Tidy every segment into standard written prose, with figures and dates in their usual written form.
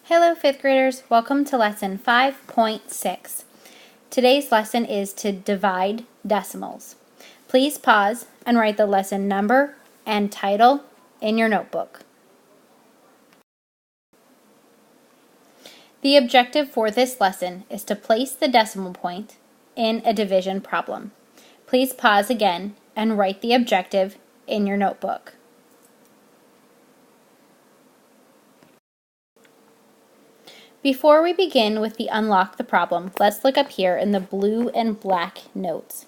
Hello, 5th graders. Welcome to lesson 5.6. Today's lesson is to divide decimals. Please pause and write the lesson number and title in your notebook. The objective for this lesson is to place the decimal point in a division problem. Please pause again and write the objective in your notebook. Before we begin with the unlock the problem, let's look up here in the blue and black notes.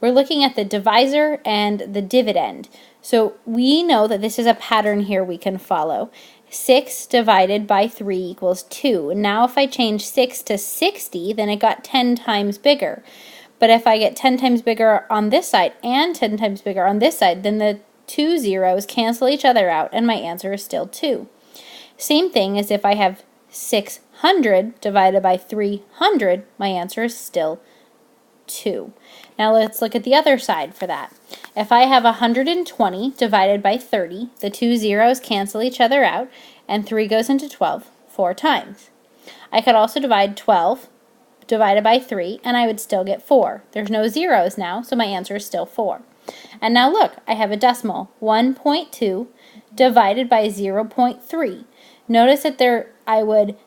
We're looking at the divisor and the dividend. So we know that this is a pattern here we can follow. 6 divided by 3 equals 2. Now if I change 6 to 60, then it got 10 times bigger. But if I get 10 times bigger on this side and 10 times bigger on this side, then the two zeros cancel each other out and my answer is still 2. Same thing as if I have 600 divided by 300, my answer is still 2. Now let's look at the other side for that. If I have 120 divided by 30, the two zeros cancel each other out, and 3 goes into 12 4 times. I could also divide 12 divided by 3, and I would still get 4. There's no zeros now, so my answer is still 4. And now look, I have a decimal, 1.2 divided by 0.3. Notice that I would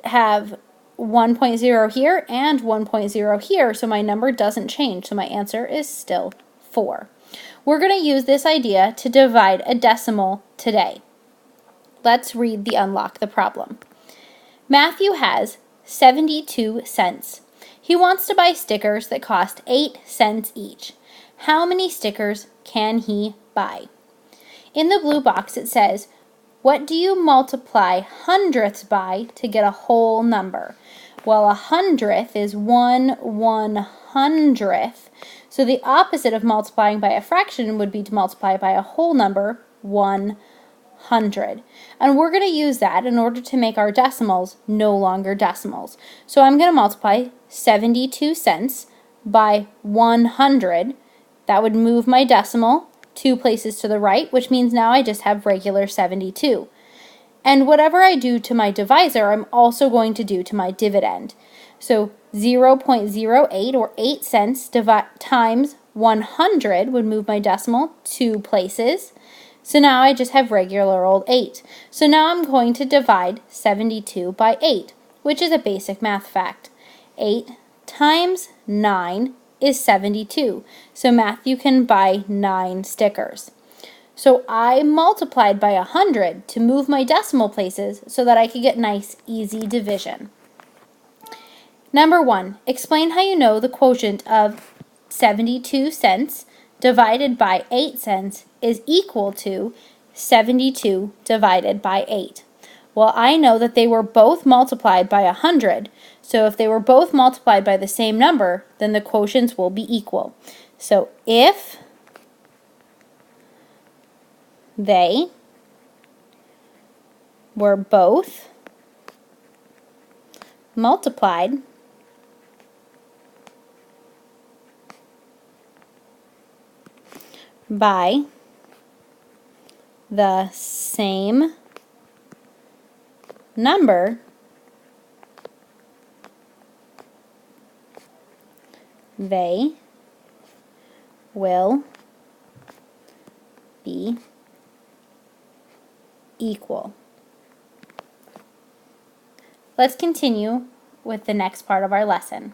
have 1.0 here and 1.0 here, so my number doesn't change, so my answer is still 4. We're going to use this idea to divide a decimal today. Let's read the unlock the problem. Matthew has 72 cents. He wants to buy stickers that cost 8 cents each. How many stickers can he buy? In the blue box it says, what do you multiply hundredths by to get a whole number? Well, a hundredth is 1/100th. So the opposite of multiplying by a fraction would be to multiply by a whole number, 100. And we're going to use that in order to make our decimals no longer decimals. So I'm going to multiply 72 cents by 100. That would move my decimal 2 places to the right, which means now I just have regular 72. And whatever I do to my divisor, I'm also going to do to my dividend. So 0.08 or 8 cents times 100 would move my decimal 2 places. So now I just have regular old 8. So now I'm going to divide 72 by 8, which is a basic math fact. 8 times 9 is 72. So Matthew can buy 9 stickers. So I multiplied by 100 to move my decimal places so that I could get nice, easy division. Number 1, explain how you know the quotient of 72 cents divided by 8 cents is equal to 72 divided by 8. Well, I know that they were both multiplied by 100, so if they were both multiplied by the same number, then the quotients will be equal. So if they were both multiplied by the same number, they will be equal. Let's continue with the next part of our lesson.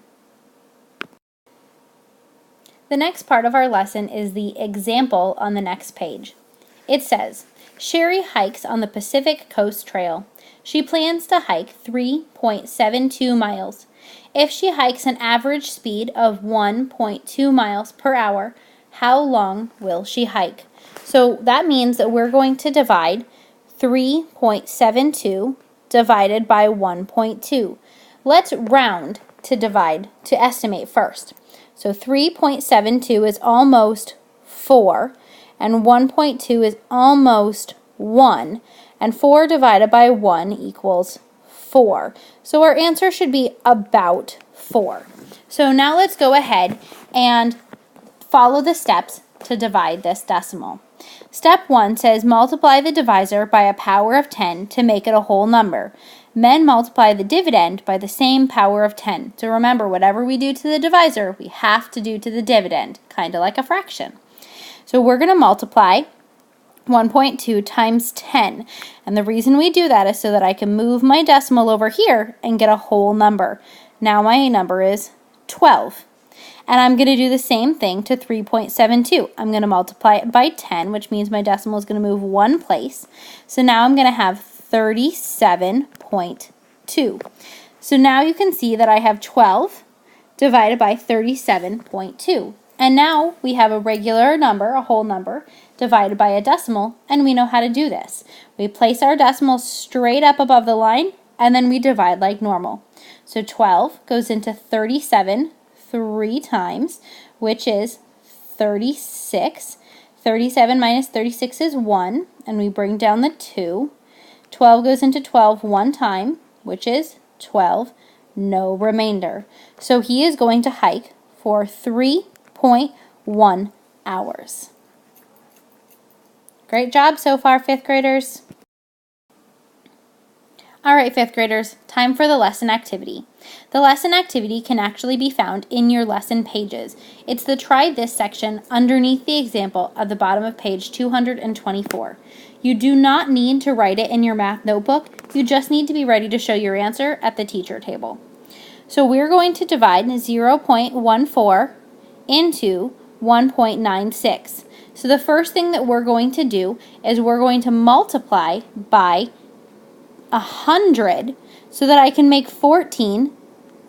The next part of our lesson is the example on the next page. It says, Sherry hikes on the Pacific Coast Trail. She plans to hike 3.72 miles. If she hikes an average speed of 1.2 miles per hour, how long will she hike? So that means that we're going to divide 3.72 divided by 1.2. Let's round to estimate first. So 3.72 is almost 4, and 1.2 is almost 1, and 4 divided by 1 equals 4. So our answer should be about 4. So now let's go ahead and follow the steps to divide this decimal. Step 1 says multiply the divisor by a power of 10 to make it a whole number. Then multiply the dividend by the same power of 10. So remember, whatever we do to the divisor, we have to do to the dividend, kind of like a fraction. So we're going to multiply 1.2 times 10. And the reason we do that is so that I can move my decimal over here and get a whole number. Now my number is 12. And I'm going to do the same thing to 3.72. I'm going to multiply it by 10, which means my decimal is going to move one place. So now I'm going to have 37.2. So now you can see that I have 12 divided by 37.2. And now we have a regular number, a whole number, divided by a decimal, and we know how to do this. We place our decimal straight up above the line, and then we divide like normal. So 12 goes into 37 3 times, which is 36. 37 minus 36 is 1, and we bring down the 2. 12 goes into 12 one time, which is 12, no remainder. So he is going to hike for 3.1 hours. Great job so far, 5th graders. All right, 5th graders, time for the lesson activity. The lesson activity can actually be found in your lesson pages. It's the Try This section underneath the example at the bottom of page 224. You do not need to write it in your math notebook. You just need to be ready to show your answer at the teacher table. So we're going to divide 0.14 into 1.96. So the first thing that we're going to do is we're going to multiply by 100 so that I can make 14.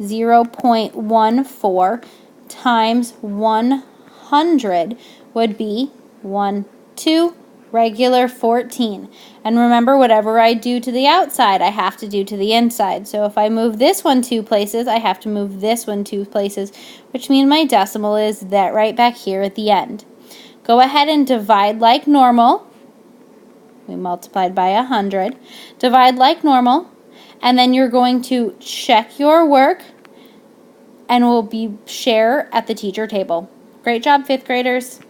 0.14 times 100 would be 2 regular 14. And remember, whatever I do to the outside, I have to do to the inside. So if I move this one 2 places, I have to move this one 2 places, which means my decimal is that right back here at the end. Go ahead and divide like normal. We multiplied by 100. Divide like normal. And then you're going to check your work and we'll share at the teacher table. Great job, 5th graders.